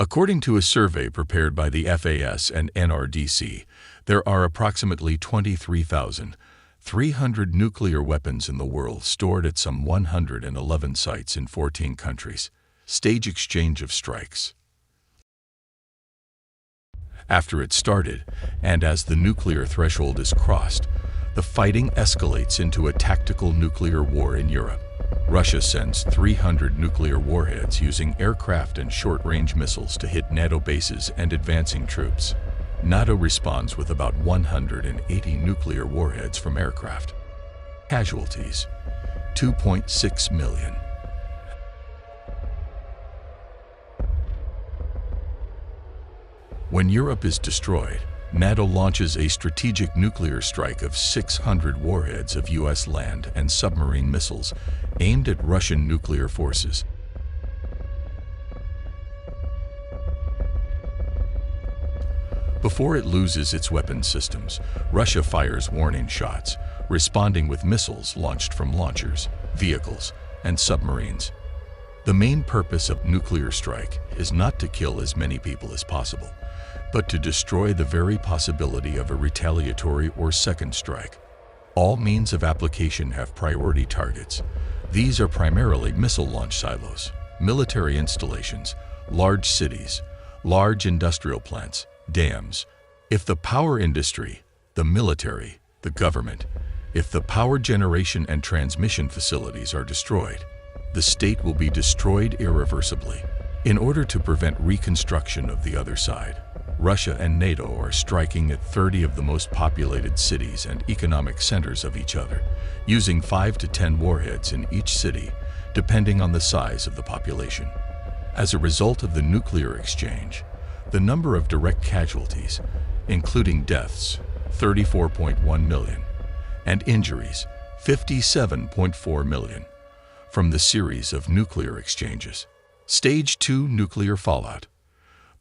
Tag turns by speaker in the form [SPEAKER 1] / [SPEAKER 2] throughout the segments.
[SPEAKER 1] According to a survey prepared by the FAS and NRDC, there are approximately 23,300 nuclear weapons in the world stored at some 111 sites in 14 countries. Stage exchange of strikes. After it started, and as the nuclear threshold is crossed, the fighting escalates into a tactical nuclear war in Europe. Russia sends 300 nuclear warheads using aircraft and short-range missiles to hit NATO bases and advancing troops. NATO responds with about 180 nuclear warheads from aircraft. Casualties: 2.6 million. When Europe is destroyed, NATO launches a strategic nuclear strike of 600 warheads of U.S. land and submarine missiles aimed at Russian nuclear forces. Before it loses its weapons systems, Russia fires warning shots, responding with missiles launched from launchers, vehicles, and submarines. The main purpose of nuclear strike is not to kill as many people as possible, but to destroy the very possibility of a retaliatory or second strike. All means of application have priority targets. These are primarily missile launch silos, military installations, large cities, large industrial plants, dams. If the power industry, the military, the government, if the power generation and transmission facilities are destroyed, the state will be destroyed irreversibly. In order to prevent reconstruction of the other side, Russia and NATO are striking at 30 of the most populated cities and economic centers of each other, using 5 to 10 warheads in each city, depending on the size of the population. As a result of the nuclear exchange, the number of direct casualties, including deaths, 34.1 million, and injuries, 57.4 million, from the series of nuclear exchanges. Stage 2: nuclear fallout.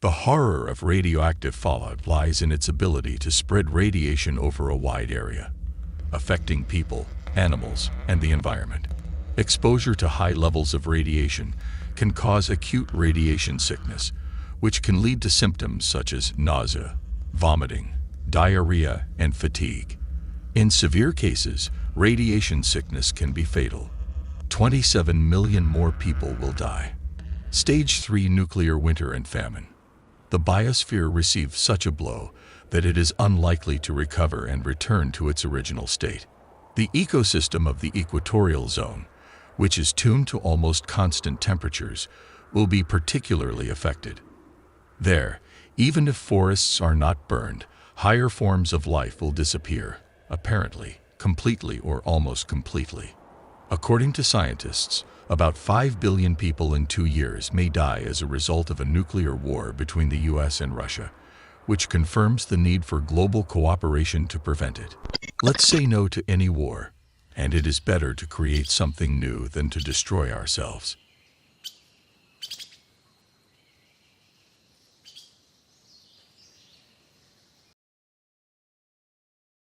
[SPEAKER 1] The horror of radioactive fallout lies in its ability to spread radiation over a wide area, affecting people, animals, and the environment. Exposure to high levels of radiation can cause acute radiation sickness, which can lead to symptoms such as nausea, vomiting, diarrhea, and fatigue. In severe cases, radiation sickness can be fatal. 27 million more people will die. Stage 3: nuclear winter and famine. The biosphere receives such a blow that it is unlikely to recover and return to its original state. The ecosystem of the equatorial zone, which is tuned to almost constant temperatures, will be particularly affected. There, even if forests are not burned, higher forms of life will disappear, apparently, completely or almost completely. According to scientists, about 5 billion people in 2 years may die as a result of a nuclear war between the US and Russia, which confirms the need for global cooperation to prevent it. Let's say no to any war, and it is better to create something new than to destroy ourselves.